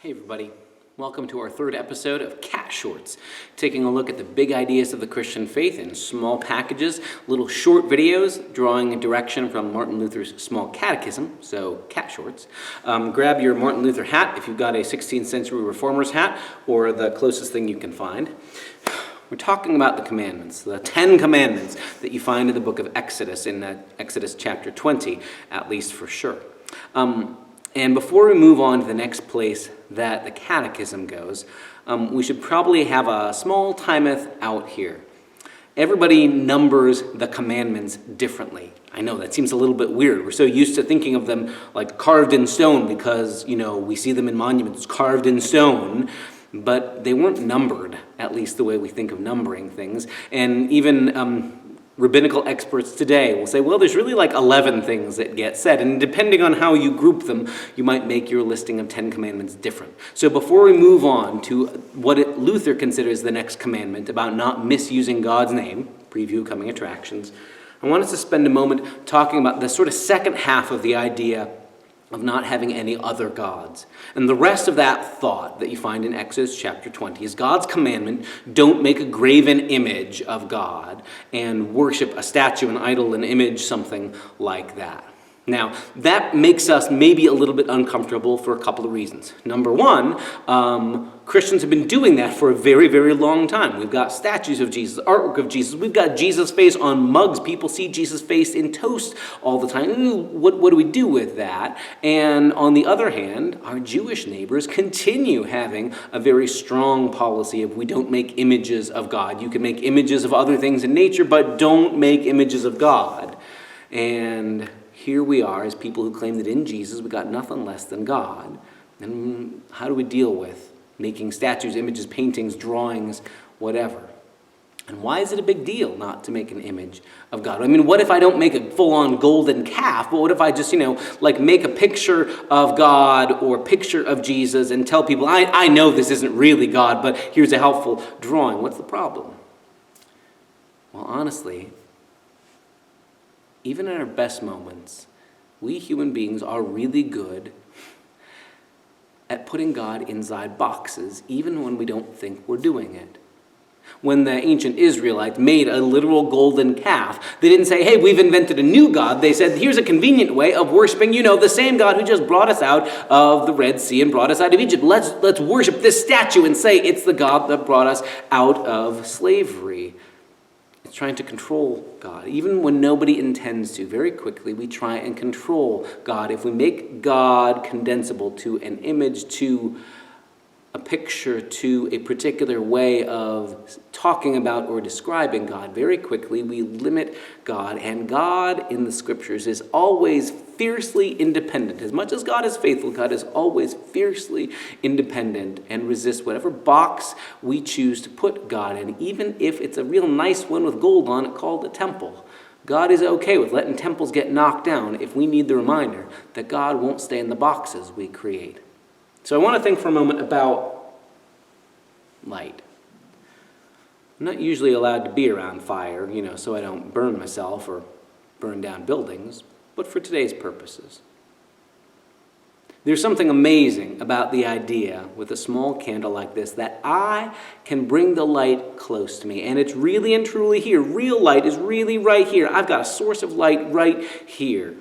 Hey everybody, welcome to our third episode of Cat Shorts, taking a look at the big ideas of the Christian faith in small packages, little short videos drawing direction from Martin Luther's small catechism, so Cat Shorts. Grab your Martin Luther hat if you've got a 16th century reformer's hat or the closest thing you can find. We're talking about the commandments, the 10 commandments that you find in the book of Exodus, in Exodus chapter 20, at least for sure. And before we move on to the next place that the catechism goes, we should probably have a small timeth out here. Everybody numbers the commandments differently. I know that seems a little bit weird. We're so used to thinking of them like carved in stone because, we see them in monuments carved in stone, but they weren't numbered, at least the way we think of numbering things. And even rabbinical experts today will say, well, there's really like 11 things that get said, and depending on how you group them, you might make your listing of 10 commandments different. So before we move on to what Luther considers the next commandment about not misusing God's name, preview coming attractions, I want us to spend a moment talking about the sort of second half of the idea of not having any other gods. And the rest of that thought that you find in Exodus chapter 20 is God's commandment: don't make a graven image of God and worship a statue, an idol, an image, something like that. Now, that makes us maybe a little bit uncomfortable for a couple of reasons. Number one, Christians have been doing that for a very, very long time. We've got statues of Jesus, artwork of Jesus. We've got Jesus' face on mugs. People see Jesus' face in toast all the time. What do we do with that? And on the other hand, our Jewish neighbors continue having a very strong policy of we don't make images of God. You can make images of other things in nature, but don't make images of God. And here we are as people who claim that in Jesus we got nothing less than God. And how do we deal with making statues, images, paintings, drawings, whatever? And why is it a big deal not to make an image of God? I mean, what if I don't make a full-on golden calf? But what if I just, make a picture of God or a picture of Jesus and tell people, I know this isn't really God, but here's a helpful drawing. What's the problem? Well, honestly, even in our best moments, we human beings are really good at putting God inside boxes, even when we don't think we're doing it. When the ancient Israelites made a literal golden calf, they didn't say, hey, we've invented a new God. They said, here's a convenient way of worshiping, the same God who just brought us out of the Red Sea and brought us out of Egypt. Let's worship this statue and say it's the God that brought us out of slavery. It's trying to control God. Even when nobody intends to, very quickly we try and control God. If we make God condensable to an image, to a picture, to a particular way of talking about or describing God, very quickly we limit God. And God in the scriptures is always fiercely independent. As much as God is faithful, God is always fiercely independent and resists whatever box we choose to put God in, even if it's a real nice one with gold on it called a temple. God is okay with letting temples get knocked down if we need the reminder that God won't stay in the boxes we create. So I want to think for a moment about light. I'm not usually allowed to be around fire, so I don't burn myself or burn down buildings, but for today's purposes. There's something amazing about the idea with a small candle like this that I can bring the light close to me, and it's really and truly here. Real light is really right here. I've got a source of light right here.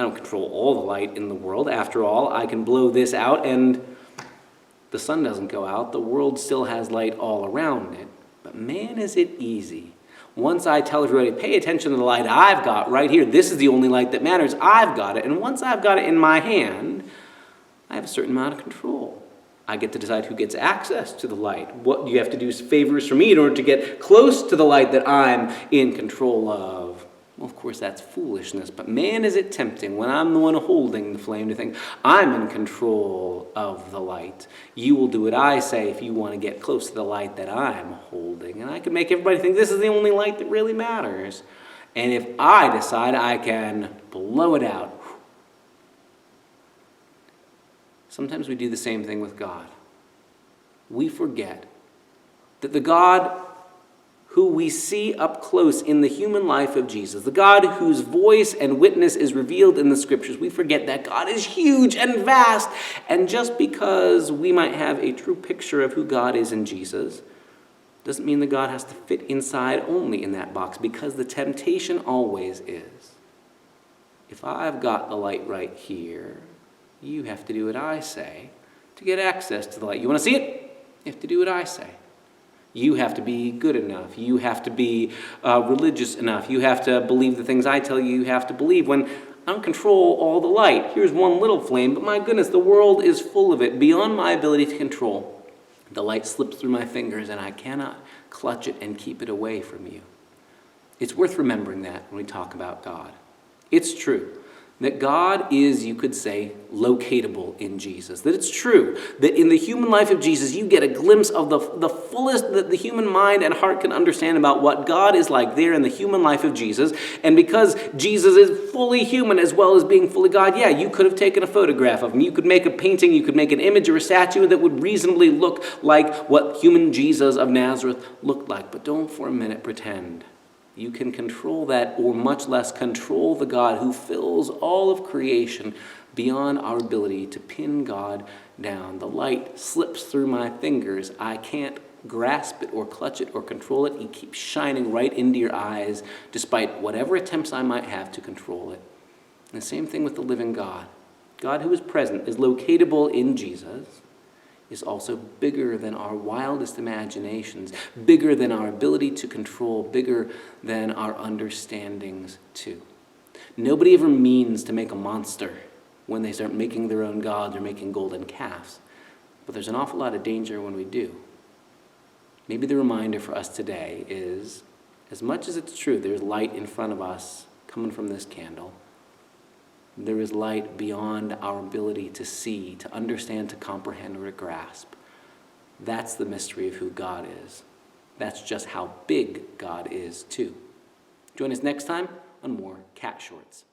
I don't control all the light in the world. After all, I can blow this out and the sun doesn't go out. The world still has light all around it. But man, is it easy. Once I tell everybody, pay attention to the light I've got right here. This is the only light that matters. I've got it. And once I've got it in my hand, I have a certain amount of control. I get to decide who gets access to the light. What you have to do is favors for me in order to get close to the light that I'm in control of. Well, of course, that's foolishness, but man, is it tempting when I'm the one holding the flame to think, I'm in control of the light. You will do what I say if you want to get close to the light that I'm holding. And I can make everybody think this is the only light that really matters. And if I decide, I can blow it out. Sometimes we do the same thing with God. We forget that the God who we see up close in the human life of Jesus, the God whose voice and witness is revealed in the scriptures, we forget that God is huge and vast. And just because we might have a true picture of who God is in Jesus, doesn't mean that God has to fit inside only in that box, because the temptation always is, if I've got the light right here, you have to do what I say to get access to the light. You want to see it? You have to do what I say. You have to be good enough. You have to be religious enough. You have to believe the things I tell you have to believe. When I don't control all the light, here's one little flame, but my goodness, the world is full of it, beyond my ability to control. The light slips through my fingers, and I cannot clutch it and keep it away from you. It's worth remembering that when we talk about God. It's true that God is, you could say, locatable in Jesus. That it's true that in the human life of Jesus, you get a glimpse of the fullest that the human mind and heart can understand about what God is like there in the human life of Jesus. And because Jesus is fully human as well as being fully God, yeah, you could have taken a photograph of him. You could make a painting, you could make an image or a statue that would reasonably look like what human Jesus of Nazareth looked like. But don't for a minute pretend you can control that, or much less control the God who fills all of creation beyond our ability to pin God down. The light slips through my fingers. I can't grasp it or clutch it or control it. It keeps shining right into your eyes despite whatever attempts I might have to control it. And the same thing with the living God. God who is present, is locatable in Jesus, is also bigger than our wildest imaginations, bigger than our ability to control, bigger than our understandings too. Nobody ever means to make a monster when they start making their own gods or making golden calves. But there's an awful lot of danger when we do. Maybe the reminder for us today is, as much as it's true there's light in front of us coming from this candle, there is light beyond our ability to see, to understand, to comprehend, or to grasp. That's the mystery of who God is. That's just how big God is, too. Join us next time on more Cat Shorts.